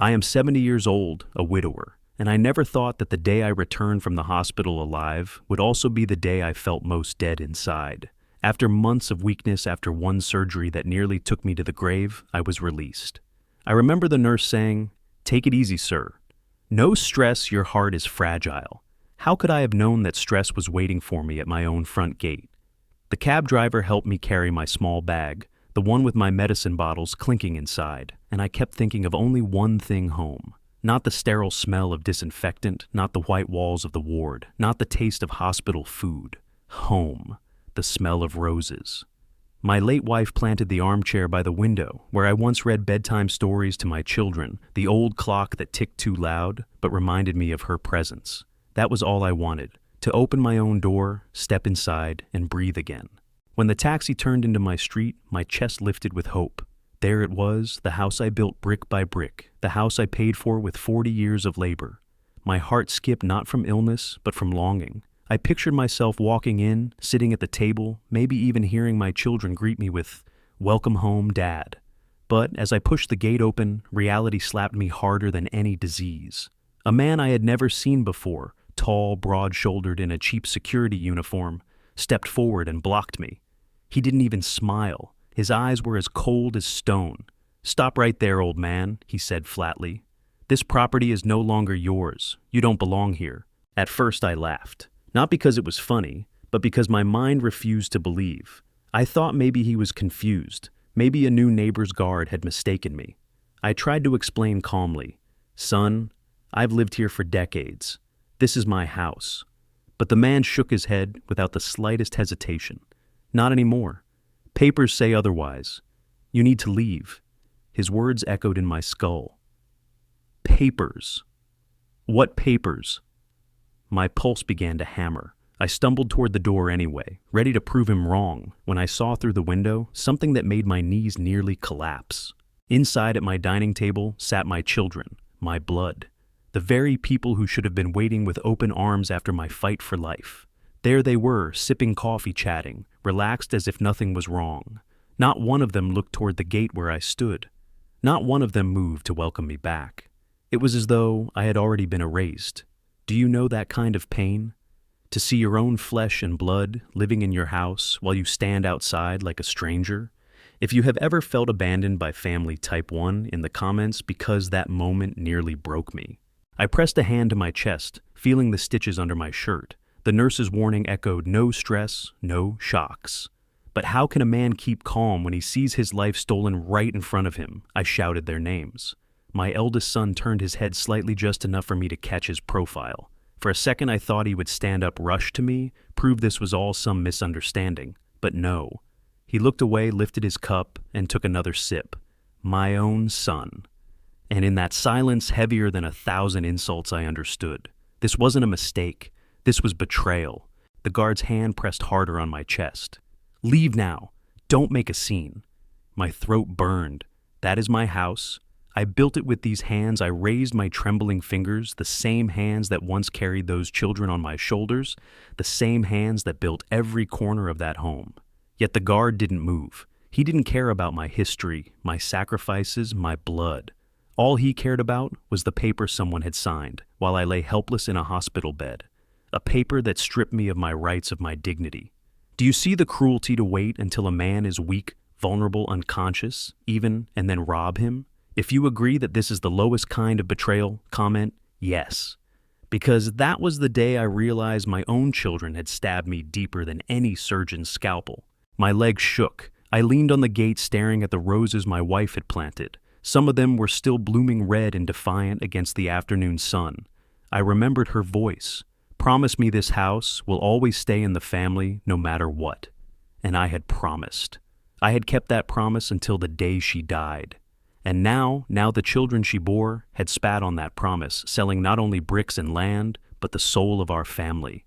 I am 70 years old, a widower, and I never thought that the day I returned from the hospital alive would also be the day I felt most dead inside. After months of weakness after one surgery that nearly took me to the grave, I was released. I remember the nurse saying, "Take it easy, sir. No stress, your heart is fragile." How could I have known that stress was waiting for me at my own front gate? The cab driver helped me carry my small bag, the one with my medicine bottles clinking inside, and I kept thinking of only one thing home. Not the sterile smell of disinfectant, not the white walls of the ward, not the taste of hospital food. Home. The smell of roses. My late wife planted the armchair by the window, where I once read bedtime stories to my children, the old clock that ticked too loud, but reminded me of her presence. That was all I wanted, to open my own door, step inside, and breathe again. When the taxi turned into my street, my chest lifted with hope. There it was, the house I built brick by brick, the house I paid for with 40 years of labor. My heart skipped not from illness, but from longing. I pictured myself walking in, sitting at the table, maybe even hearing my children greet me with, "Welcome home, Dad." But as I pushed the gate open, reality slapped me harder than any disease. A man I had never seen before, tall, broad-shouldered in a cheap security uniform, stepped forward and blocked me. He didn't even smile. His eyes were as cold as stone. "Stop right there, old man," he said flatly. "This property is no longer yours. You don't belong here." At first I laughed. Not because it was funny, but because my mind refused to believe. I thought maybe he was confused. Maybe a new neighbor's guard had mistaken me. I tried to explain calmly, "Son, I've lived here for decades. This is my house." But the man shook his head without the slightest hesitation. "Not anymore. Papers say otherwise. You need to leave." His words echoed in my skull. Papers. What papers? My pulse began to hammer. I stumbled toward the door anyway, ready to prove him wrong, when I saw through the window something that made my knees nearly collapse. Inside at my dining table sat my children, my blood, the very people who should have been waiting with open arms after my fight for life. There they were, sipping coffee, chatting, relaxed as if nothing was wrong. Not one of them looked toward the gate where I stood. Not one of them moved to welcome me back. It was as though I had already been erased. Do you know that kind of pain? To see your own flesh and blood living in your house while you stand outside like a stranger? If you have ever felt abandoned by family type 1 in the comments, because that moment nearly broke me. I pressed a hand to my chest, feeling the stitches under my shirt. The nurse's warning echoed, "No stress, no shocks." But how can a man keep calm when he sees his life stolen right in front of him? I shouted their names. My eldest son turned his head slightly, just enough for me to catch his profile. For a second I thought he would stand up, rush to me, prove this was all some misunderstanding. But no. He looked away, lifted his cup, and took another sip. My own son. And in that silence heavier than 1,000 insults, I understood. This wasn't a mistake. This was betrayal. The guard's hand pressed harder on my chest. "Leave now. Don't make a scene." My throat burned. That is my house. I built it with these hands. I raised my trembling fingers, the same hands that once carried those children on my shoulders, the same hands that built every corner of that home. Yet the guard didn't move. He didn't care about my history, my sacrifices, my blood. All he cared about was the paper someone had signed while I lay helpless in a hospital bed. A paper that stripped me of my rights, of my dignity. Do you see the cruelty to wait until a man is weak, vulnerable, unconscious, even, and then rob him? If you agree that this is the lowest kind of betrayal, comment yes. Because that was the day I realized my own children had stabbed me deeper than any surgeon's scalpel. My legs shook. I leaned on the gate, staring at the roses my wife had planted. Some of them were still blooming red and defiant against the afternoon sun. I remembered her voice. "Promise me this house will always stay in the family no matter what." And I had promised. I had kept that promise until the day she died. And now the children she bore had spat on that promise, selling not only bricks and land, but the soul of our family.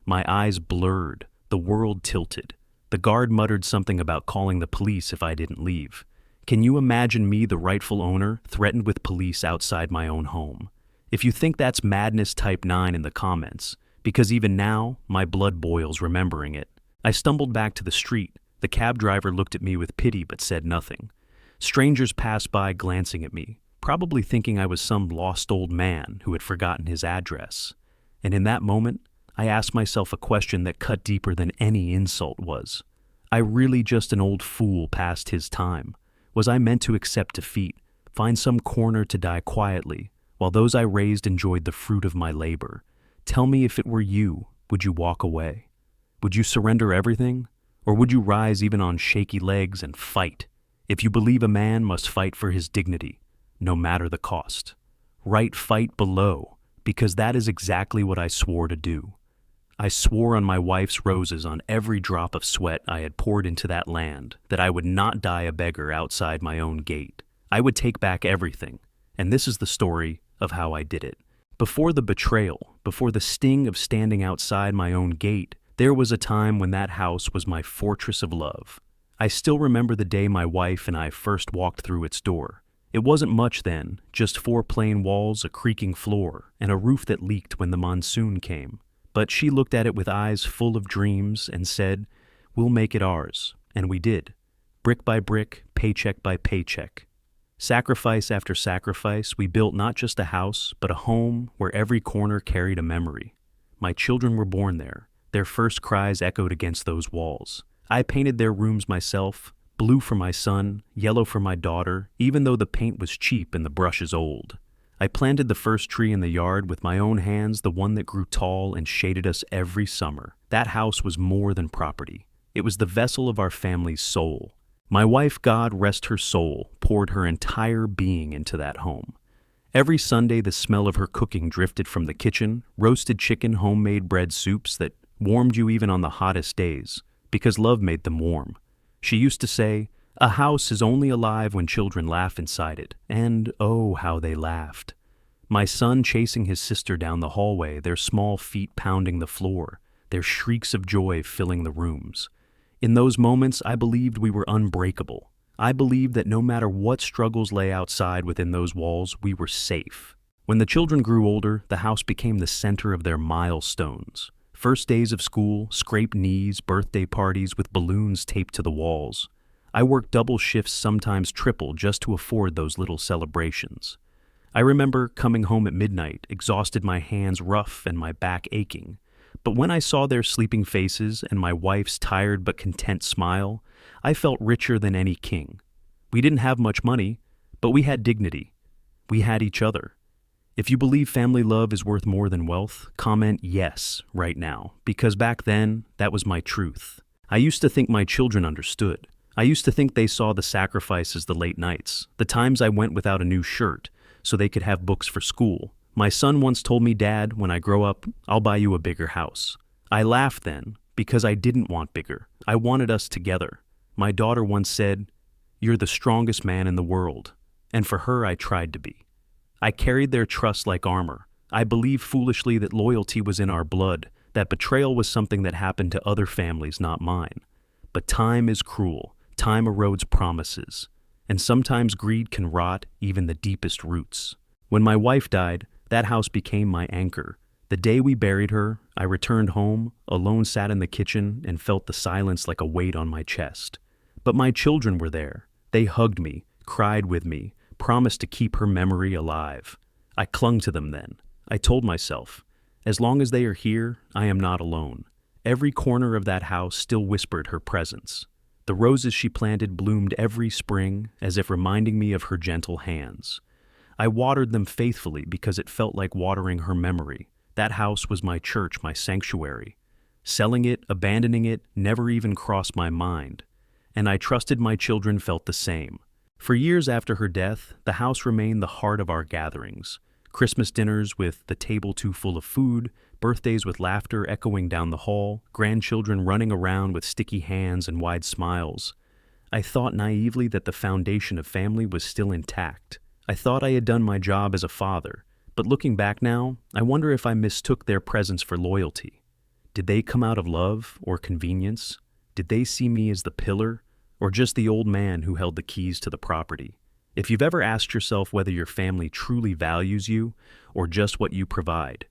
My eyes blurred, the world tilted. The guard muttered something about calling the police if I didn't leave. Can you imagine me, the rightful owner, threatened with police outside my own home? If you think that's madness, type 9 in the comments, because even now, my blood boils remembering it. I stumbled back to the street. The cab driver looked at me with pity but said nothing. Strangers passed by, glancing at me, probably thinking I was some lost old man who had forgotten his address. And in that moment, I asked myself a question that cut deeper than any insult was. I really just an old fool past his time? Was I meant to accept defeat, find some corner to die quietly, while those I raised enjoyed the fruit of my labor? Tell me, if it were you, would you walk away? Would you surrender everything? Or would you rise even on shaky legs and fight? If you believe a man must fight for his dignity, no matter the cost. Write fight below, because that is exactly what I swore to do. I swore on my wife's roses, on every drop of sweat I had poured into that land, that I would not die a beggar outside my own gate. I would take back everything, and this is the story of how I did it. Before the betrayal, before the sting of standing outside my own gate, there was a time when that house was my fortress of love. I still remember the day my wife and I first walked through its door. It wasn't much then, just 4 plain walls, a creaking floor, and a roof that leaked when the monsoon came. But she looked at it with eyes full of dreams and said, "We'll make it ours." And we did. Brick by brick, paycheck by paycheck. Sacrifice after sacrifice, we built not just a house, but a home where every corner carried a memory. My children were born there. Their first cries echoed against those walls. I painted their rooms myself, blue for my son, yellow for my daughter, even though the paint was cheap and the brushes old. I planted the first tree in the yard with my own hands, the one that grew tall and shaded us every summer. That house was more than property. It was the vessel of our family's soul. My wife, God rest her soul, poured her entire being into that home. Every Sunday, the smell of her cooking drifted from the kitchen, roasted chicken, homemade bread soups that warmed you even on the hottest days, because love made them warm. She used to say, "A house is only alive when children laugh inside it," and oh, how they laughed. My son chasing his sister down the hallway, their small feet pounding the floor, their shrieks of joy filling the rooms. In those moments, I believed we were unbreakable. I believed that no matter what struggles lay outside within those walls, we were safe. When the children grew older, the house became the center of their milestones. First days of school, scraped knees, birthday parties with balloons taped to the walls. I worked double shifts, sometimes triple, just to afford those little celebrations. I remember coming home at midnight, exhausted, my hands rough and my back aching. But when I saw their sleeping faces and my wife's tired but content smile, I felt richer than any king. We didn't have much money, but we had dignity. We had each other. If you believe family love is worth more than wealth, comment yes right now, because back then, that was my truth. I used to think my children understood. I used to think they saw the sacrifices, the late nights, the times I went without a new shirt so they could have books for school. My son once told me, "Dad, when I grow up, I'll buy you a bigger house." I laughed then because I didn't want bigger. I wanted us together. My daughter once said, "You're the strongest man in the world." And for her, I tried to be. I carried their trust like armor. I believed foolishly that loyalty was in our blood, that betrayal was something that happened to other families, not mine. But time is cruel. Time erodes promises. And sometimes greed can rot even the deepest roots. When my wife died, that house became my anchor. The day we buried her, I returned home, alone sat in the kitchen, and felt the silence like a weight on my chest. But my children were there. They hugged me, cried with me, promised to keep her memory alive. I clung to them then. I told myself, as long as they are here, I am not alone. Every corner of that house still whispered her presence. The roses she planted bloomed every spring, as if reminding me of her gentle hands. I watered them faithfully because it felt like watering her memory. That house was my church, my sanctuary. Selling it, abandoning it, never even crossed my mind. And I trusted my children felt the same. For years after her death, the house remained the heart of our gatherings. Christmas dinners with the table too full of food, birthdays with laughter echoing down the hall, grandchildren running around with sticky hands and wide smiles. I thought naively that the foundation of family was still intact. I thought I had done my job as a father, but looking back now, I wonder if I mistook their presence for loyalty. Did they come out of love or convenience? Did they see me as the pillar, or just the old man who held the keys to the property? If you've ever asked yourself whether your family truly values you or just what you provide,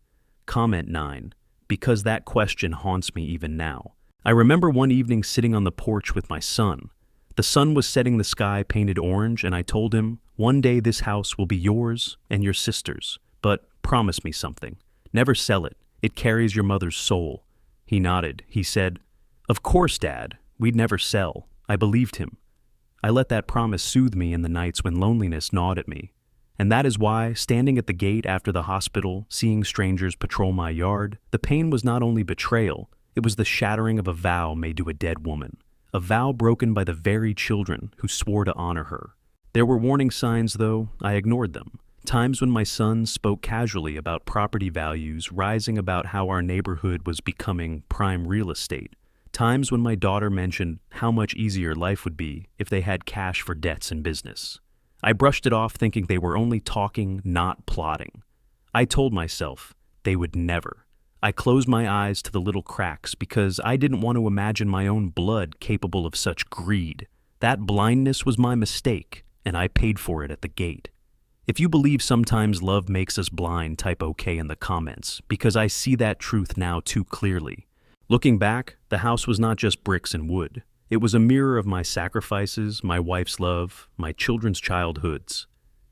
comment 9, because that question haunts me even now. I remember one evening sitting on the porch with my son. The sun was setting, the sky painted orange, and I told him, "One day this house will be yours and your sister's, but promise me something. Never sell it. It carries your mother's soul." He nodded. He said, "Of course, Dad. We'd never sell." I believed him. I let that promise soothe me in the nights when loneliness gnawed at me. And that is why, standing at the gate after the hospital, seeing strangers patrol my yard, the pain was not only betrayal, it was the shattering of a vow made to a dead woman. A vow broken by the very children who swore to honor her. There were warning signs, though I ignored them. Times when my son spoke casually about property values rising, about how our neighborhood was becoming prime real estate. Times when my daughter mentioned how much easier life would be if they had cash for debts and business. I brushed it off, thinking they were only talking, not plotting. I told myself they would never. I closed my eyes to the little cracks because I didn't want to imagine my own blood capable of such greed. That blindness was my mistake, and I paid for it at the gate. If you believe sometimes love makes us blind, type OK in the comments, because I see that truth now too clearly. Looking back, the house was not just bricks and wood. It was a mirror of my sacrifices, my wife's love, my children's childhoods.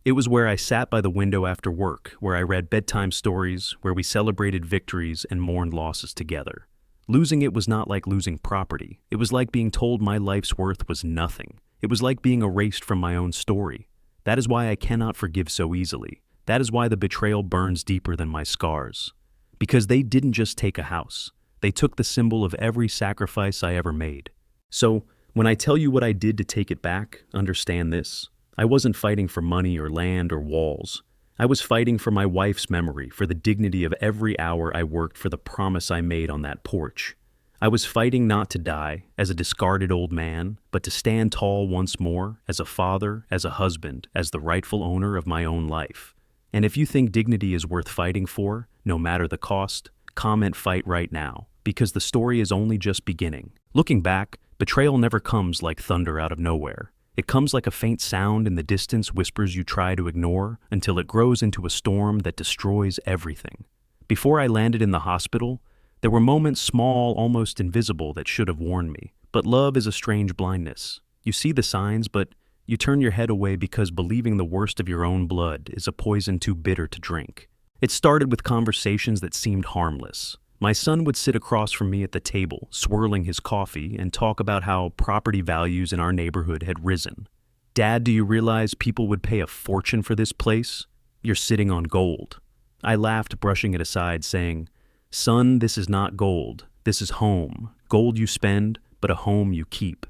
It was where I sat by the window after work, where I read bedtime stories, where we celebrated victories and mourned losses together. Losing it was not like losing property. It was like being told my life's worth was nothing. It was like being erased from my own story. That is why I cannot forgive so easily. That is why the betrayal burns deeper than my scars. Because they didn't just take a house. They took the symbol of every sacrifice I ever made. So, when I tell you what I did to take it back, understand this. I wasn't fighting for money or land or walls. I was fighting for my wife's memory, for the dignity of every hour I worked, for the promise I made on that porch. I was fighting not to die as a discarded old man, but to stand tall once more as a father, as a husband, as the rightful owner of my own life. And if you think dignity is worth fighting for, no matter the cost, comment "fight" right now, because the story is only just beginning. Looking back, betrayal never comes like thunder out of nowhere. It comes like a faint sound in the distance, whispers you try to ignore, until it grows into a storm that destroys everything. Before I landed in the hospital, there were moments, small, almost invisible, that should have warned me. But love is a strange blindness. You see the signs, but you turn your head away because believing the worst of your own blood is a poison too bitter to drink. It started with conversations that seemed harmless. My son would sit across from me at the table, swirling his coffee, and talk about how property values in our neighborhood had risen. "Dad, do you realize people would pay a fortune for this place? You're sitting on gold." I laughed, brushing it aside, saying, "Son, this is not gold. This is home. Gold you spend, but a home you keep."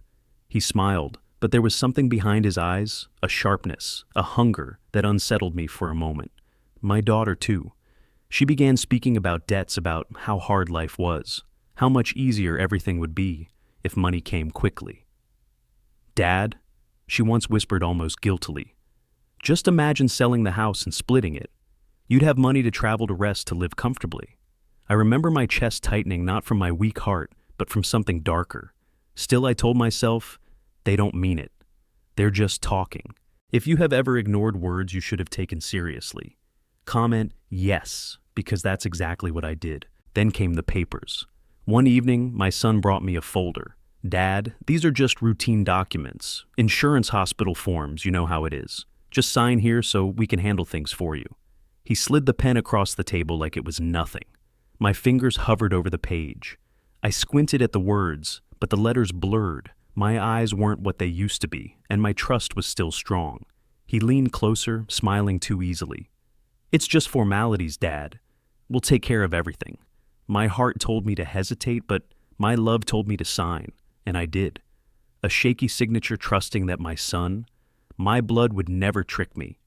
He smiled, but there was something behind his eyes, a sharpness, a hunger that unsettled me for a moment. My daughter, too. She began speaking about debts, about how hard life was, how much easier everything would be if money came quickly. "Dad," she once whispered almost guiltily, "just imagine selling the house and splitting it. You'd have money to travel, to rest, to live comfortably." I remember my chest tightening, not from my weak heart, but from something darker. Still, I told myself, they don't mean it. They're just talking. If you have ever ignored words you should have taken seriously, comment "yes," because that's exactly what I did. Then came the papers. One evening, my son brought me a folder. "Dad, these are just routine documents. Insurance, hospital forms, you know how it is. Just sign here so we can handle things for you." He slid the pen across the table like it was nothing. My fingers hovered over the page. I squinted at the words, but the letters blurred. My eyes weren't what they used to be, and my trust was still strong. He leaned closer, smiling too easily. "It's just formalities, Dad. We'll take care of everything." My heart told me to hesitate, but my love told me to sign, and I did. A shaky signature, trusting that my son, my blood, would never trick me.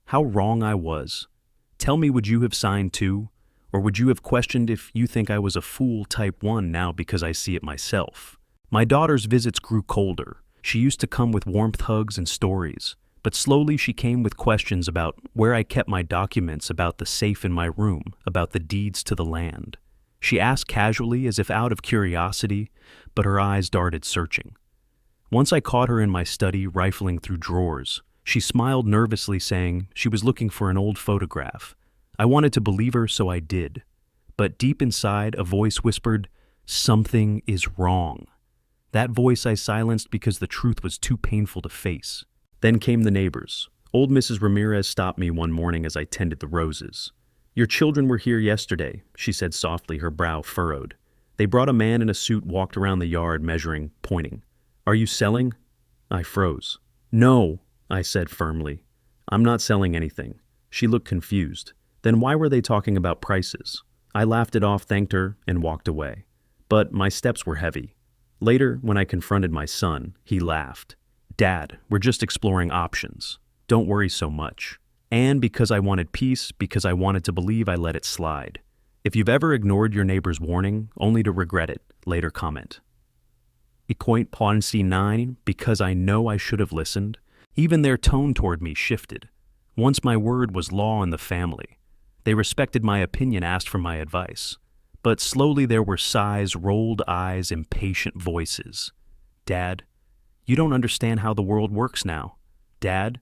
How wrong I was. Tell me, would you have signed too? Or would you have questioned if you think I was a fool type 1 now because I see it myself? My daughter's visits grew colder. She used to come with warmth, hugs, and stories. But slowly she came with questions about where I kept my documents, about the safe in my room, about the deeds to the land. She asked casually, as if out of curiosity, but her eyes darted, searching. Once I caught her in my study, rifling through drawers. She smiled nervously, saying she was looking for an old photograph. I wanted to believe her, so I did. But deep inside, a voice whispered, "Something is wrong." That voice I silenced because the truth was too painful to face. Then came the neighbors. Old Mrs. Ramirez stopped me one morning as I tended the roses. "Your children were here yesterday," she said softly, her brow furrowed. "They brought a man in a suit, walked around the yard measuring, pointing. Are you selling?" I froze. "No," I said firmly. "I'm not selling anything." She looked confused. Then why were they talking about prices? I laughed it off, thanked her, and walked away. But my steps were heavy. Later, when I confronted my son, he laughed. "Dad, we're just exploring options. Don't worry so much." And because I wanted peace, because I wanted to believe, I let it slide. If you've ever ignored your neighbor's warning, only to regret it, later comment. Equate Ponzi 9, because I know I should have listened. Even their tone toward me shifted. Once my word was law in the family. They respected my opinion, asked for my advice. But slowly there were sighs, rolled eyes, impatient voices. "Dad, you don't understand how the world works now. Dad,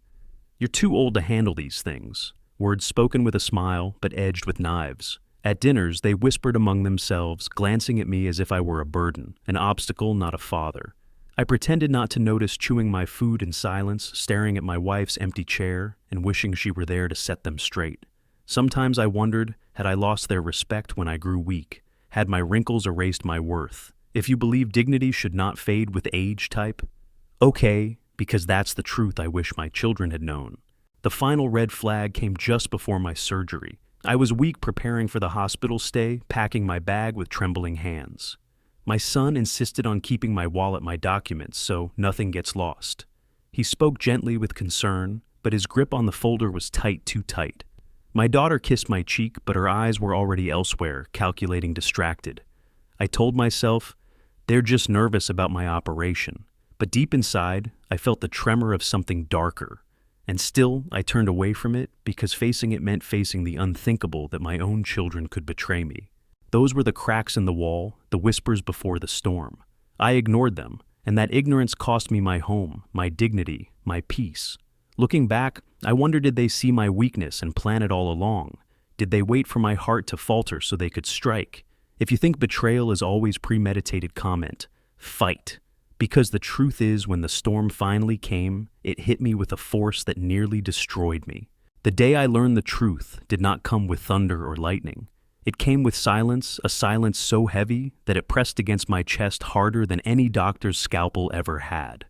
you're too old to handle these things." Words spoken with a smile, but edged with knives. At dinners, they whispered among themselves, glancing at me as if I were a burden, an obstacle, not a father. I pretended not to notice, chewing my food in silence, staring at my wife's empty chair, and wishing she were there to set them straight. Sometimes I wondered, had I lost their respect when I grew weak? Had my wrinkles erased my worth? If you believe dignity should not fade with age type? Okay, because that's the truth I wish my children had known. The final red flag came just before my surgery. I was weak, preparing for the hospital stay, packing my bag with trembling hands. My son insisted on keeping my wallet, my documents, so nothing gets lost. He spoke gently with concern, but his grip on the folder was tight, too tight. My daughter kissed my cheek, but her eyes were already elsewhere, calculating, distracted. I told myself, they're just nervous about my operation. But deep inside, I felt the tremor of something darker. And still, I turned away from it because facing it meant facing the unthinkable, that my own children could betray me. Those were the cracks in the wall, the whispers before the storm. I ignored them, and that ignorance cost me my home, my dignity, my peace. Looking back, I wonder, did they see my weakness and plan it all along? Did they wait for my heart to falter so they could strike? If you think betrayal is always premeditated, comment, fight. Because the truth is, when the storm finally came, it hit me with a force that nearly destroyed me. The day I learned the truth did not come with thunder or lightning. It came with silence, a silence so heavy that it pressed against my chest harder than any doctor's scalpel ever had.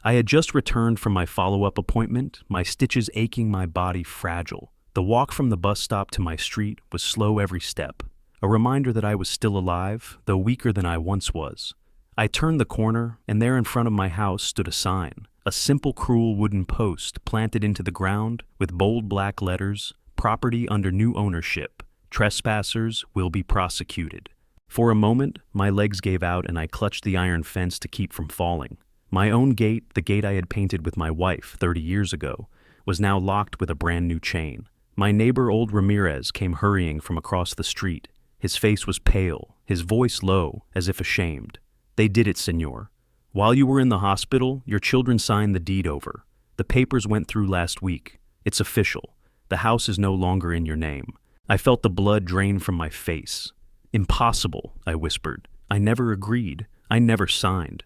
I had just returned from my follow-up appointment, my stitches aching, my body fragile. The walk from the bus stop to my street was slow every step, a reminder that I was still alive, though weaker than I once was. I turned the corner, and there in front of my house stood a sign, a simple, cruel wooden post planted into the ground with bold black letters, "Property under new ownership. Trespassers will be prosecuted." For a moment, my legs gave out and I clutched the iron fence to keep from falling. My own gate, the gate I had painted with my wife 30 years ago, was now locked with a brand new chain. My neighbor, old Ramirez, came hurrying from across the street. His face was pale, his voice low, as if ashamed. "They did it, senor. While you were in the hospital, your children signed the deed over. The papers went through last week. It's official. The house is no longer in your name." I felt the blood drain from my face. "Impossible," I whispered. "I never agreed. I never signed."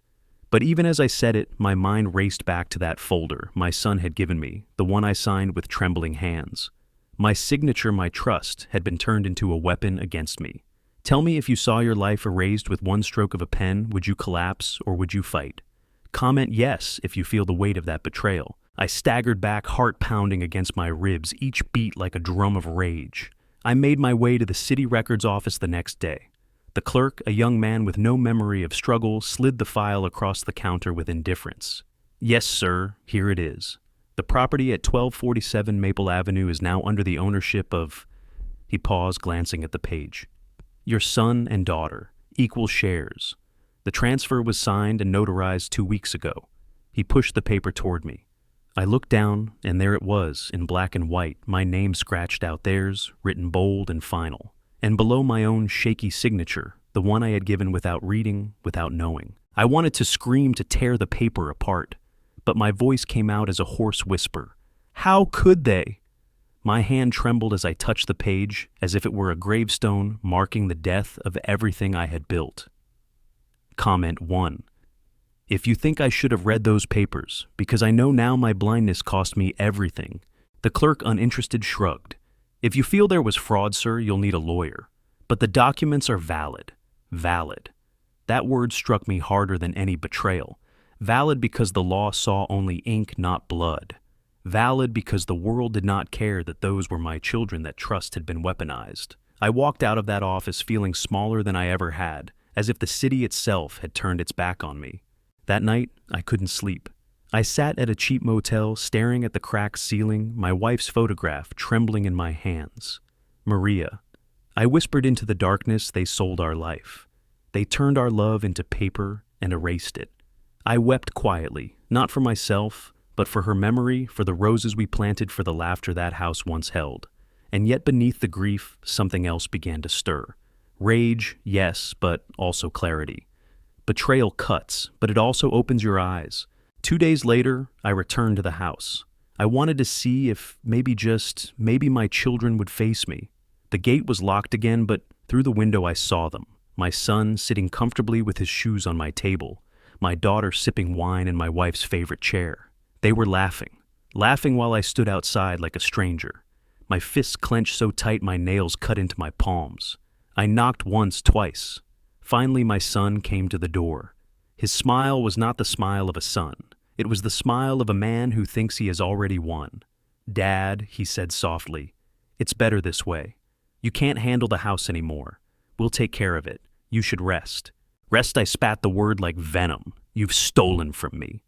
But even as I said it, my mind raced back to that folder my son had given me, the one I signed with trembling hands. My signature, my trust, had been turned into a weapon against me. Tell me, if you saw your life erased with one stroke of a pen, would you collapse or would you fight? Comment yes if you feel the weight of that betrayal. I staggered back, heart pounding against my ribs, each beat like a drum of rage. I made my way to the city records office the next day. The clerk, a young man with no memory of struggle, slid the file across the counter with indifference. "Yes, sir, here it is. The property at 1247 Maple Avenue is now under the ownership of..." He paused, glancing at the page. "Your son and daughter, equal shares. The transfer was signed and notarized 2 weeks ago." He pushed the paper toward me. I looked down, and there it was, in black and white, my name scratched out, theirs, written bold and final. And below my own shaky signature, the one I had given without reading, without knowing. I wanted to scream, to tear the paper apart, but my voice came out as a hoarse whisper. "How could they?" My hand trembled as I touched the page, as if it were a gravestone marking the death of everything I had built. Comment 1. If you think I should have read those papers, because I know now my blindness cost me everything." The clerk, uninterested, shrugged. "If you feel there was fraud, sir, you'll need a lawyer. But the documents are valid." Valid. That word struck me harder than any betrayal. Valid because the law saw only ink, not blood. Valid because the world did not care that those were my children, that trust had been weaponized. I walked out of that office feeling smaller than I ever had, as if the city itself had turned its back on me. That night, I couldn't sleep. I sat at a cheap motel, staring at the cracked ceiling, my wife's photograph trembling in my hands. Maria. I whispered into the darkness, "They sold our life. They turned our love into paper and erased it." I wept quietly, not for myself, but for her memory, for the roses we planted, for the laughter that house once held. And yet beneath the grief, something else began to stir. Rage, yes, but also clarity. Betrayal cuts, but it also opens your eyes. 2 days later, I returned to the house. I wanted to see if maybe my children would face me. The gate was locked again, but through the window I saw them. My son sitting comfortably with his shoes on my table. My daughter sipping wine in my wife's favorite chair. They were laughing while I stood outside like a stranger. My fists clenched so tight my nails cut into my palms. I knocked once, twice. Finally, my son came to the door. His smile was not the smile of a son. It was the smile of a man who thinks he has already won. "Dad," he said softly, "it's better this way. You can't handle the house anymore. We'll take care of it. You should rest." Rest, I spat the word like venom. "You've stolen from me."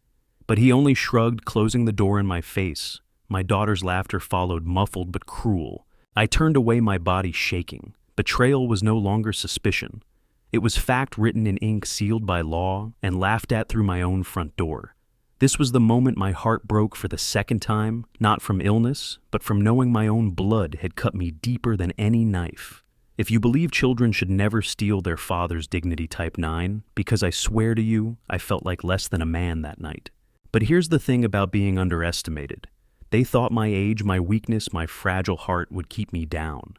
But he only shrugged, closing the door in my face. My daughter's laughter followed, muffled but cruel. I turned away, my body shaking. Betrayal was no longer suspicion. It was fact written in ink, sealed by law, and laughed at through my own front door. This was the moment my heart broke for the second time, not from illness, but from knowing my own blood had cut me deeper than any knife. If you believe children should never steal their father's dignity, type 9, because I swear to you, I felt like less than a man that night. But here's the thing about being underestimated. They thought my age, my weakness, my fragile heart would keep me down.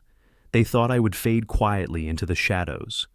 They thought I would fade quietly into the shadows.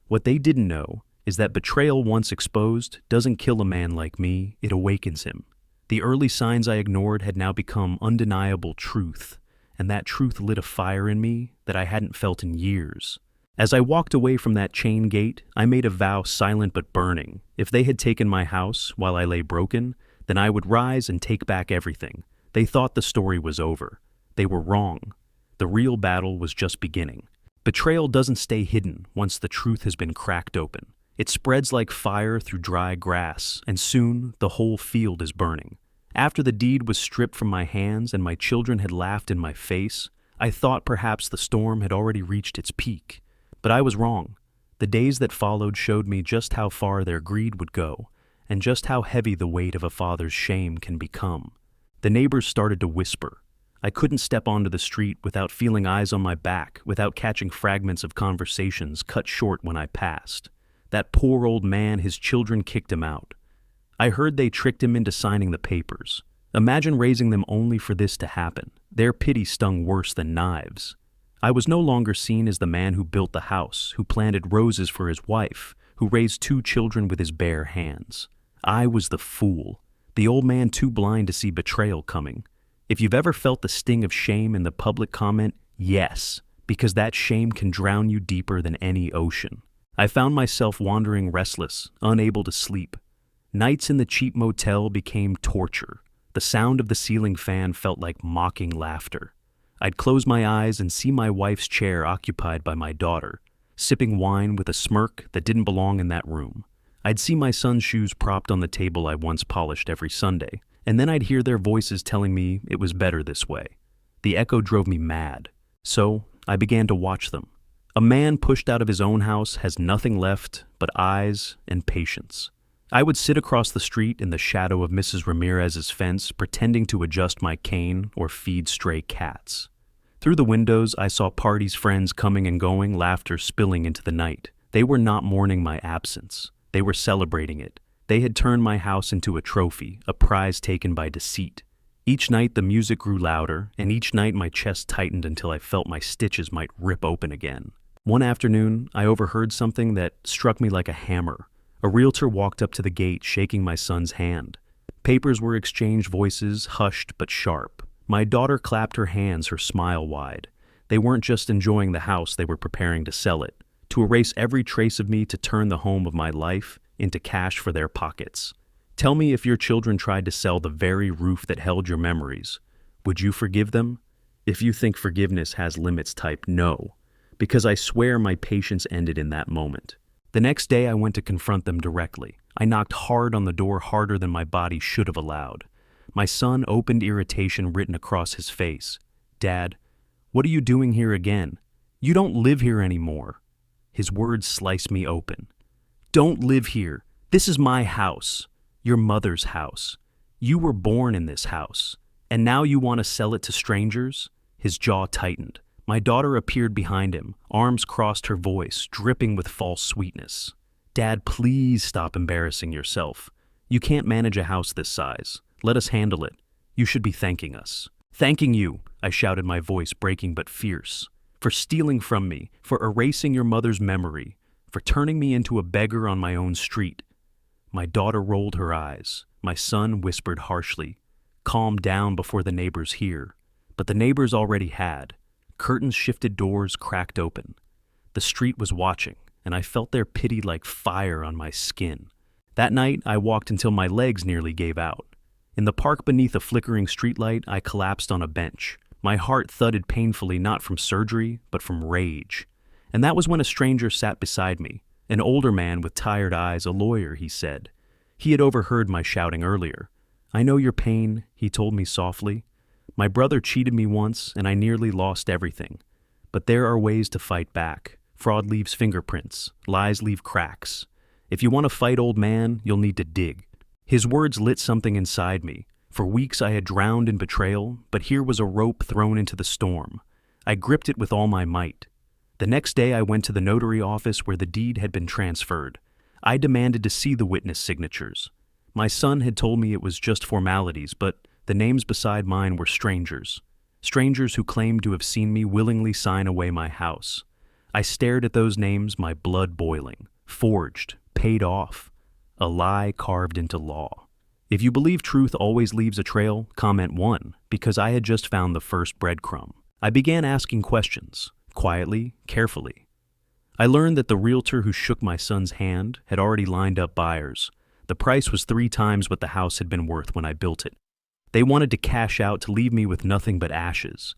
What they didn't know is that betrayal, once exposed, doesn't kill a man like me, it awakens him. The early signs I ignored had now become undeniable truth, and that truth lit a fire in me that I hadn't felt in years. As I walked away from that chain gate, I made a vow, silent but burning. If they had taken my house while I lay broken, then I would rise and take back everything. They thought the story was over. They were wrong. The real battle was just beginning. Betrayal doesn't stay hidden once the truth has been cracked open. It spreads like fire through dry grass, and soon the whole field is burning. After the deed was stripped from my hands and my children had laughed in my face, I thought perhaps the storm had already reached its peak. But I was wrong. The days that followed showed me just how far their greed would go, and just how heavy the weight of a father's shame can become. The neighbors started to whisper. I couldn't step onto the street without feeling eyes on my back, without catching fragments of conversations cut short when I passed. That poor old man, his children kicked him out. I heard they tricked him into signing the papers. Imagine raising them only for this to happen. Their pity stung worse than knives. I was no longer seen as the man who built the house, who planted roses for his wife, who raised 2 children with his bare hands. I was the fool, the old man too blind to see betrayal coming. If you've ever felt the sting of shame in the public comment, yes, because that shame can drown you deeper than any ocean. I found myself wandering restless, unable to sleep. Nights in the cheap motel became torture. The sound of the ceiling fan felt like mocking laughter. I'd close my eyes and see my wife's chair occupied by my daughter, sipping wine with a smirk that didn't belong in that room. I'd see my son's shoes propped on the table I once polished every Sunday, and then I'd hear their voices telling me it was better this way. The echo drove me mad, so I began to watch them. A man pushed out of his own house has nothing left but eyes and patience. I would sit across the street in the shadow of Mrs. Ramirez's fence, pretending to adjust my cane or feed stray cats. Through the windows, I saw parties, friends coming and going, laughter spilling into the night. They were not mourning my absence. They were celebrating it. They had turned my house into a trophy, a prize taken by deceit. Each night the music grew louder, and each night my chest tightened until I felt my stitches might rip open again. One afternoon, I overheard something that struck me like a hammer. A realtor walked up to the gate, shaking my son's hand. Papers were exchanged, voices hushed but sharp. My daughter clapped her hands, her smile wide. They weren't just enjoying the house, they were preparing to sell it, to erase every trace of me, to turn the home of my life into cash for their pockets. Tell me, if your children tried to sell the very roof that held your memories, would you forgive them? If you think forgiveness has limits, type no, because I swear my patience ended in that moment. The next day I went to confront them directly. I knocked hard on the door, harder than my body should have allowed. My son opened, irritation written across his face. "Dad, what are you doing here again? You don't live here anymore." His words sliced me open. "Don't live here. This is my house. Your mother's house. You were born in this house. And now you want to sell it to strangers?" His jaw tightened. My daughter appeared behind him, arms crossed, her voice dripping with false sweetness. "Dad, please stop embarrassing yourself. You can't manage a house this size. Let us handle it. You should be thanking us." "Thanking you," I shouted, my voice breaking but fierce, "for stealing from me, for erasing your mother's memory, for turning me into a beggar on my own street." My daughter rolled her eyes. My son whispered harshly, "Calm down before the neighbors hear." But the neighbors already had. Curtains shifted, doors cracked open. The street was watching, and I felt their pity like fire on my skin. That night, I walked until my legs nearly gave out. In the park beneath a flickering streetlight, I collapsed on a bench. My heart thudded painfully, not from surgery, but from rage. And that was when a stranger sat beside me, an older man with tired eyes, a lawyer, he said. He had overheard my shouting earlier. "I know your pain," he told me softly. "My brother cheated me once, and I nearly lost everything. But there are ways to fight back. Fraud leaves fingerprints. Lies leave cracks. If you want to fight, old man, you'll need to dig." His words lit something inside me. For weeks I had drowned in betrayal, but here was a rope thrown into the storm. I gripped it with all my might. The next day I went to the notary office where the deed had been transferred. I demanded to see the witness signatures. My son had told me it was just formalities, but the names beside mine were strangers. Strangers who claimed to have seen me willingly sign away my house. I stared at those names, my blood boiling. Forged, paid off. A lie carved into law. If you believe truth always leaves a trail, comment 1, because I had just found the first breadcrumb. I began asking questions, quietly, carefully. I learned that the realtor who shook my son's hand had already lined up buyers. The price was 3 times what the house had been worth when I built it. They wanted to cash out, to leave me with nothing but ashes.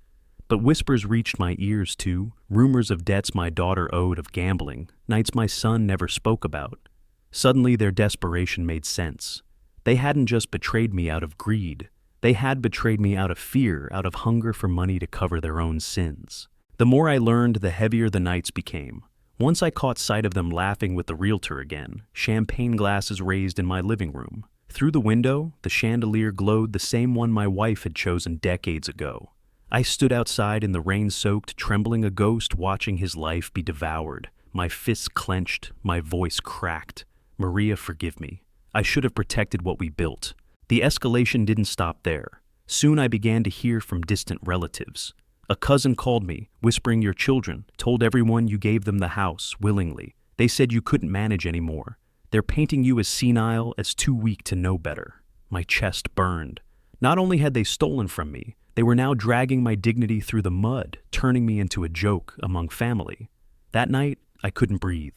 But whispers reached my ears too, rumors of debts my daughter owed, of gambling, nights my son never spoke about. Suddenly their desperation made sense. They hadn't just betrayed me out of greed. They had betrayed me out of fear, out of hunger for money to cover their own sins. The more I learned, the heavier the nights became. Once I caught sight of them laughing with the realtor again, champagne glasses raised in my living room. Through the window, the chandelier glowed, the same one my wife had chosen decades ago. I stood outside in the rain-soaked, trembling, a ghost, watching his life be devoured. My fists clenched, my voice cracked. "Maria, forgive me. I should have protected what we built." The escalation didn't stop there. Soon I began to hear from distant relatives. A cousin called me, whispering, "Your children told everyone you gave them the house willingly. They said you couldn't manage anymore. They're painting you as senile, as too weak to know better." My chest burned. Not only had they stolen from me, they were now dragging my dignity through the mud, turning me into a joke among family. That night, I couldn't breathe.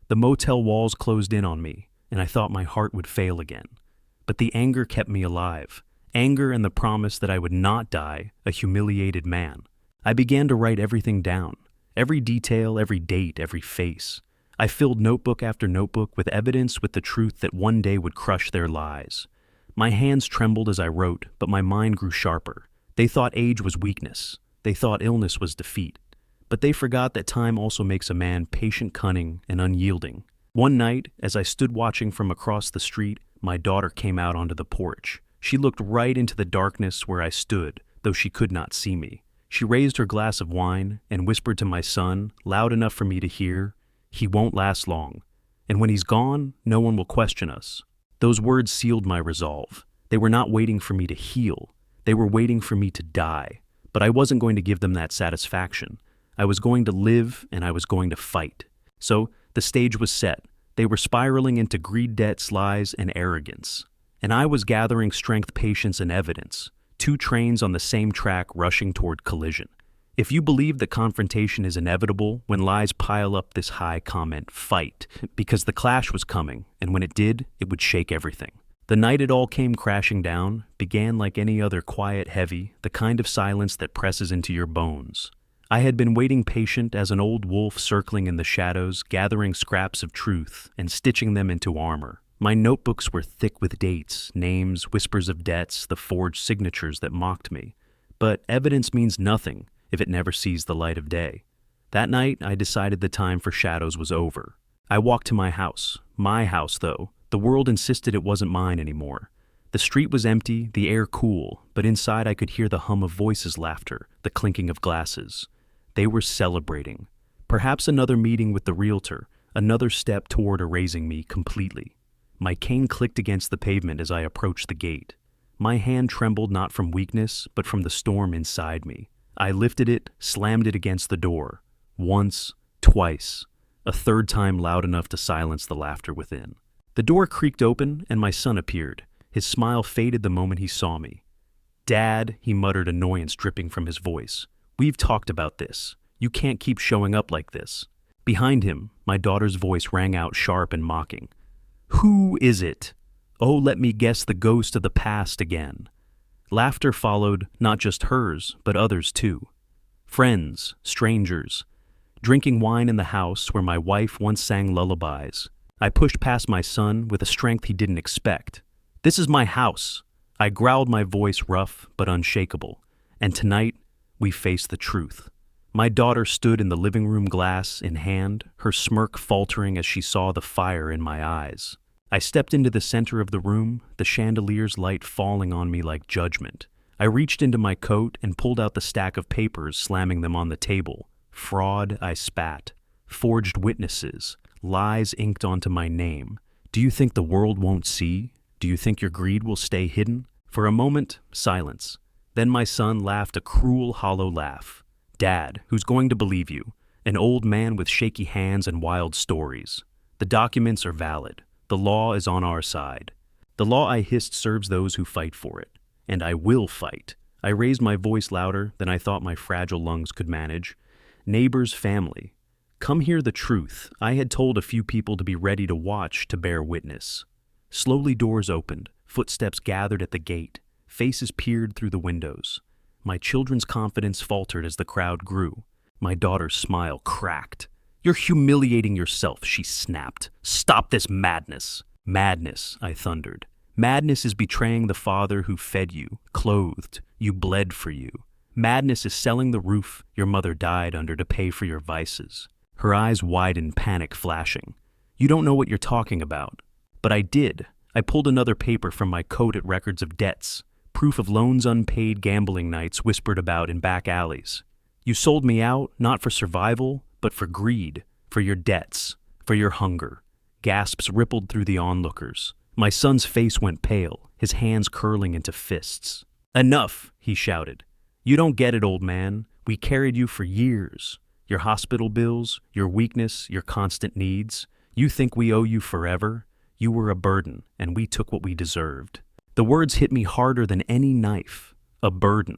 The motel walls closed in on me, and I thought my heart would fail again. But the anger kept me alive. Anger and the promise that I would not die a humiliated man. I began to write everything down. Every detail, every date, every face. I filled notebook after notebook with evidence, with the truth that one day would crush their lies. My hands trembled as I wrote, but my mind grew sharper. They thought age was weakness. They thought illness was defeat. But they forgot that time also makes a man patient, cunning, and unyielding. One night, as I stood watching from across the street, my daughter came out onto the porch. She looked right into the darkness where I stood, though she could not see me. She raised her glass of wine and whispered to my son, loud enough for me to hear, "He won't last long. And when he's gone, no one will question us." Those words sealed my resolve. They were not waiting for me to heal. They were waiting for me to die. But I wasn't going to give them that satisfaction. I was going to live, and I was going to fight. So the stage was set. They were spiraling into greed, debts, lies, and arrogance. And I was gathering strength, patience, and evidence. Two trains on the same track rushing toward collision. If you believe that confrontation is inevitable, when lies pile up this high, comment, fight, because the clash was coming, and when it did, it would shake everything. The night it all came crashing down began like any other quiet, heavy, the kind of silence that presses into your bones. I had been waiting patient as an old wolf circling in the shadows, gathering scraps of truth and stitching them into armor. My notebooks were thick with dates, names, whispers of debts, the forged signatures that mocked me. But evidence means nothing if it never sees the light of day. That night, I decided the time for shadows was over. I walked to my house though. The world insisted it wasn't mine anymore. The street was empty, the air cool, but inside I could hear the hum of voices, laughter, the clinking of glasses. They were celebrating. Perhaps another meeting with the realtor, another step toward erasing me completely. My cane clicked against the pavement as I approached the gate. My hand trembled not from weakness, but from the storm inside me. I lifted it, slammed it against the door. Once, twice, a third time loud enough to silence the laughter within. The door creaked open, and my son appeared. His smile faded the moment he saw me. "Dad," he muttered, annoyance dripping from his voice. "We've talked about this. You can't keep showing up like this." Behind him, my daughter's voice rang out sharp and mocking. "Who is it? Oh, let me guess, the ghost of the past again." Laughter followed, not just hers, but others too. Friends, strangers, drinking wine in the house where my wife once sang lullabies. I pushed past my son with a strength he didn't expect. "This is my house." I growled, my voice rough but unshakable. And tonight, we faced the truth. My daughter stood in the living room, glass in hand, her smirk faltering as she saw the fire in my eyes. I stepped into the center of the room, the chandelier's light falling on me like judgment. I reached into my coat and pulled out the stack of papers, slamming them on the table. Fraud, I spat. Forged witnesses. Lies inked onto my name. Do you think the world won't see? Do you think your greed will stay hidden? For a moment, silence. Then my son laughed a cruel, hollow laugh. "Dad, who's going to believe you? An old man with shaky hands and wild stories. The documents are valid. The law is on our side. The law," I hissed, "serves those who fight for it. And I will fight." I raised my voice louder than I thought my fragile lungs could manage. "Neighbors, family, come hear the truth. I had told a few people to be ready to watch, to bear witness." Slowly doors opened, footsteps gathered at the gate, faces peered through the windows. My children's confidence faltered as the crowd grew. My daughter's smile cracked. "You're humiliating yourself," she snapped. "Stop this madness." "Madness," I thundered. "Madness is betraying the father who fed you, clothed you, bled for you. Madness is selling the roof your mother died under to pay for your vices." Her eyes widened, panic flashing. "You don't know what you're talking about." But I did. I pulled another paper from my coat at records of debts, proof of loans unpaid, gambling nights whispered about in back alleys. You sold me out, not for survival, but for greed, for your debts, for your hunger. Gasps rippled through the onlookers. My son's face went pale, his hands curling into fists. "Enough," he shouted. "You don't get it, old man. We carried you for years. Your hospital bills, your weakness, your constant needs. You think we owe you forever? You were a burden, and we took what we deserved." The words hit me harder than any knife. A burden.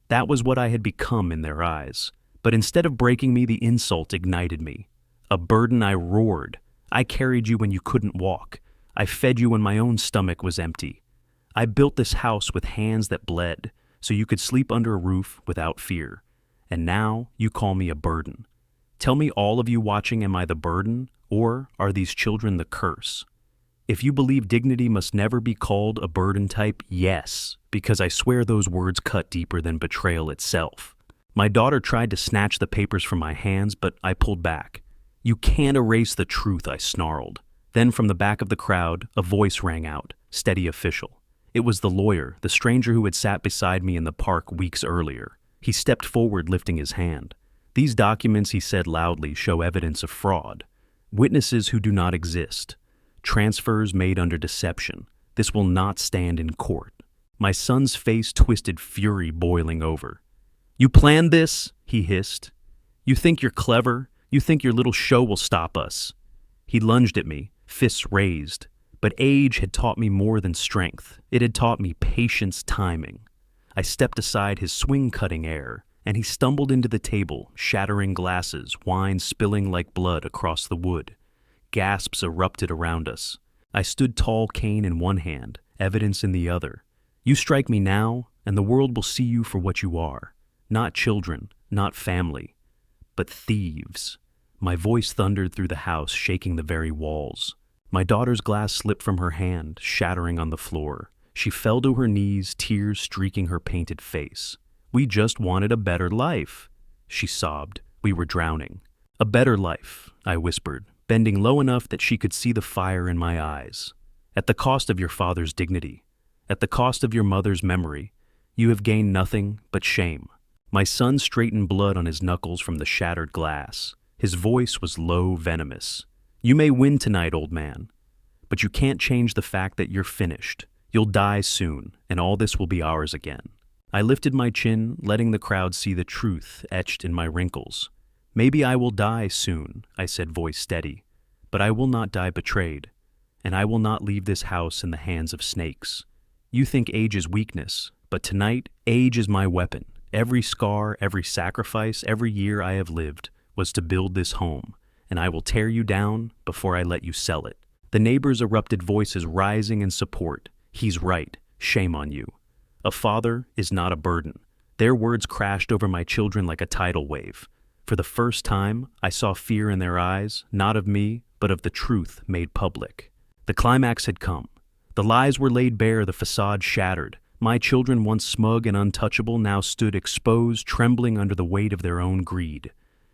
That was what I had become in their eyes. But instead of breaking me, the insult ignited me. A burden, I roared. I carried you when you couldn't walk. I fed you when my own stomach was empty. I built this house with hands that bled, so you could sleep under a roof without fear. And now you call me a burden. Tell me, all of you watching, am I the burden, or are these children the curse? If you believe dignity must never be called a burden, type yes, because I swear those words cut deeper than betrayal itself. My daughter tried to snatch the papers from my hands, but I pulled back. "You can't erase the truth," I snarled. Then from the back of the crowd, a voice rang out, steady, official. It was the lawyer, the stranger who had sat beside me in the park weeks earlier. He stepped forward, lifting his hand. "These documents," he said loudly, "show evidence of fraud. Witnesses who do not exist. Transfers made under deception. This will not stand in court." My son's face twisted, fury boiling over. "You planned this?" he hissed. "You think you're clever? You think your little show will stop us?" He lunged at me, fists raised. But age had taught me more than strength. It had taught me patience, timing. I stepped aside his swing-cutting air, and he stumbled into the table, shattering glasses, wine spilling like blood across the wood. Gasps erupted around us. I stood tall, cane in one hand, evidence in the other. You strike me now, and the world will see you for what you are. Not children, not family, but thieves. My voice thundered through the house, shaking the very walls. My daughter's glass slipped from her hand, shattering on the floor. She fell to her knees, tears streaking her painted face. We just wanted a better life, she sobbed. We were drowning. A better life, I whispered, bending low enough that she could see the fire in my eyes. At the cost of your father's dignity, at the cost of your mother's memory, you have gained nothing but shame. My son straightened blood on his knuckles from the shattered glass. His voice was low, venomous. You may win tonight, old man, but you can't change the fact that you're finished. You'll die soon, and all this will be ours again. I lifted my chin, letting the crowd see the truth etched in my wrinkles. Maybe I will die soon, I said, voice steady, but I will not die betrayed, and I will not leave this house in the hands of snakes. You think age is weakness, but tonight, age is my weapon. Every scar, every sacrifice, every year I have lived was to build this home, and I will tear you down before I let you sell it. The neighbors erupted, voices rising in support. He's right. Shame on you. A father is not a burden. Their words crashed over my children like a tidal wave. For the first time, I saw fear in their eyes, not of me, but of the truth made public. The climax had come. The lies were laid bare, the facade shattered. My children, once smug and untouchable, now stood exposed, trembling under the weight of their own greed.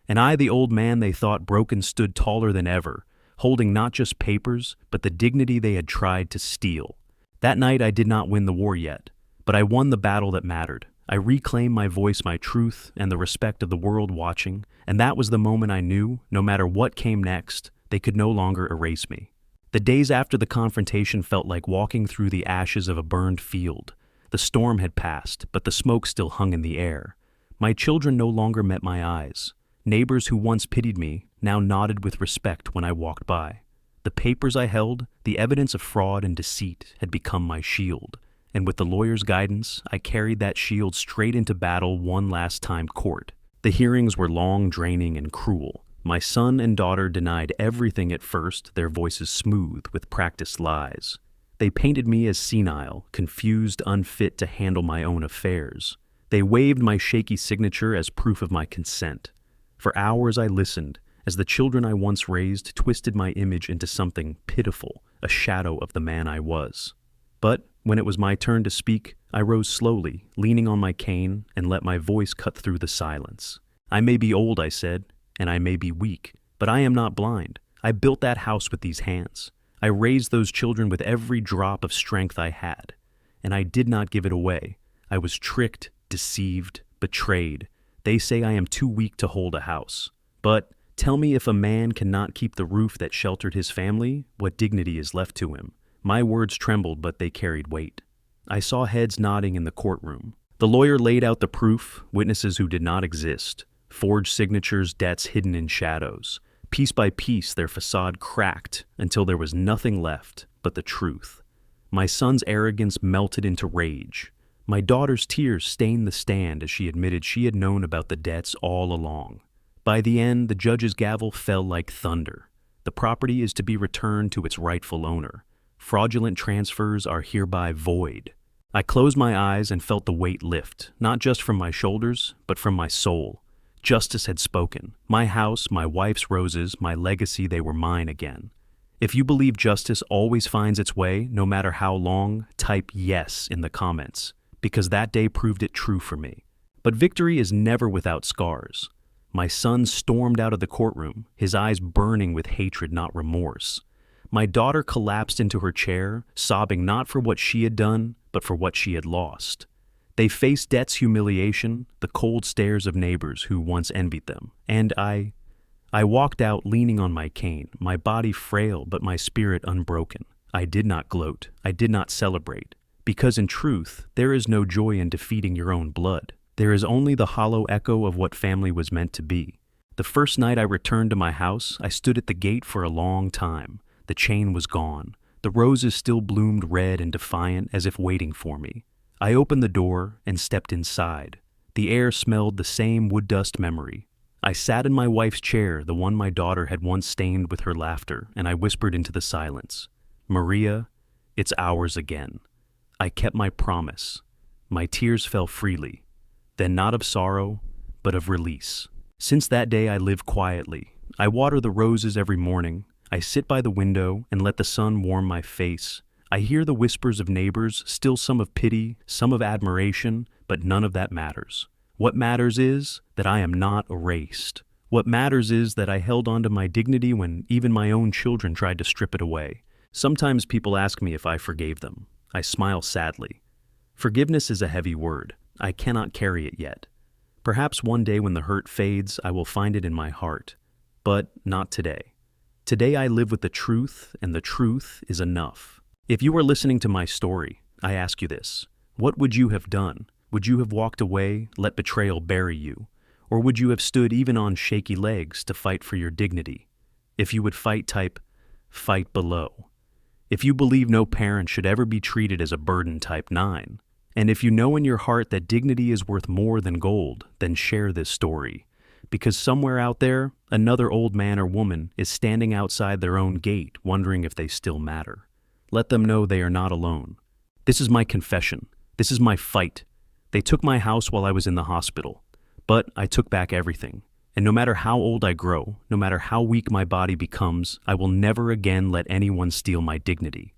And I, the old man they thought broken, stood taller than ever, holding not just papers, but the dignity they had tried to steal. That night I did not win the war yet, but I won the battle that mattered. I reclaimed my voice, my truth, and the respect of the world watching, and that was the moment I knew, no matter what came next, they could no longer erase me. The days after the confrontation felt like walking through the ashes of a burned field. The storm had passed, but the smoke still hung in the air. My children no longer met my eyes. Neighbors who once pitied me now nodded with respect when I walked by. The papers I held, the evidence of fraud and deceit, had become my shield, and with the lawyer's guidance, I carried that shield straight into battle one last time. Court. The hearings were long, draining, and cruel. My son and daughter denied everything at first, their voices smooth with practiced lies. They painted me as senile, confused, unfit to handle my own affairs. They waved my shaky signature as proof of my consent. For hours I listened, as the children I once raised twisted my image into something pitiful, a shadow of the man I was. But when it was my turn to speak, I rose slowly, leaning on my cane, and let my voice cut through the silence. I may be old, I said, and I may be weak, but I am not blind. I built that house with these hands. I raised those children with every drop of strength I had, and I did not give it away. I was tricked, deceived, betrayed. They say I am too weak to hold a house. But tell me, if a man cannot keep the roof that sheltered his family, what dignity is left to him? My words trembled, but they carried weight. I saw heads nodding in the courtroom. The lawyer laid out the proof, witnesses who did not exist, forged signatures, debts hidden in shadows. Piece by piece, their facade cracked until there was nothing left but the truth. My son's arrogance melted into rage. My daughter's tears stained the stand as she admitted she had known about the debts all along. By the end, the judge's gavel fell like thunder. The property is to be returned to its rightful owner. Fraudulent transfers are hereby void. I closed my eyes and felt the weight lift, not just from my shoulders, but from my soul. Justice had spoken. My house, my wife's roses, my legacy, they were mine again. If you believe justice always finds its way, no matter how long, type yes in the comments, because that day proved it true for me. But victory is never without scars. My son stormed out of the courtroom, his eyes burning with hatred, not remorse. My daughter collapsed into her chair, sobbing not for what she had done, but for what she had lost. They faced debt's humiliation, the cold stares of neighbors who once envied them. And I walked out leaning on my cane, my body frail but my spirit unbroken. I did not gloat. I did not celebrate. Because in truth, there is no joy in defeating your own blood. There is only the hollow echo of what family was meant to be. The The first night I returned to my house, I stood at the gate for a long time. The chain was gone. The roses still bloomed red and defiant as if waiting for me. I opened the door and stepped inside. The air smelled the same wood dust memory. I sat in my wife's chair, the one my daughter had once stained with her laughter, and I whispered into the silence, "Maria, it's ours again." I kept my promise. My tears fell freely, then not of sorrow, but of release. Since that day I live quietly. I water the roses every morning. I sit by the window and let the sun warm my face. I hear the whispers of neighbors, still some of pity, some of admiration, but none of that matters. What matters is that I am not erased. What matters is that I held on to my dignity when even my own children tried to strip it away. Sometimes people ask me if I forgave them. I smile sadly. Forgiveness is a heavy word. I cannot carry it yet. Perhaps one day when the hurt fades, I will find it in my heart. But not today. Today I live with the truth, and the truth is enough. If you are listening to my story, I ask you this. What would you have done? Would you have walked away, let betrayal bury you? Or would you have stood even on shaky legs to fight for your dignity? If you would fight, type, "fight below." If you believe no parent should ever be treated as a burden, type 9. And if you know in your heart that dignity is worth more than gold, then share this story. Because somewhere out there, another old man or woman is standing outside their own gate wondering if they still matter. Let them know they are not alone. This is my confession. This is my fight. They took my house while I was in the hospital, but I took back everything. And no matter how old I grow, no matter how weak my body becomes, I will never again let anyone steal my dignity.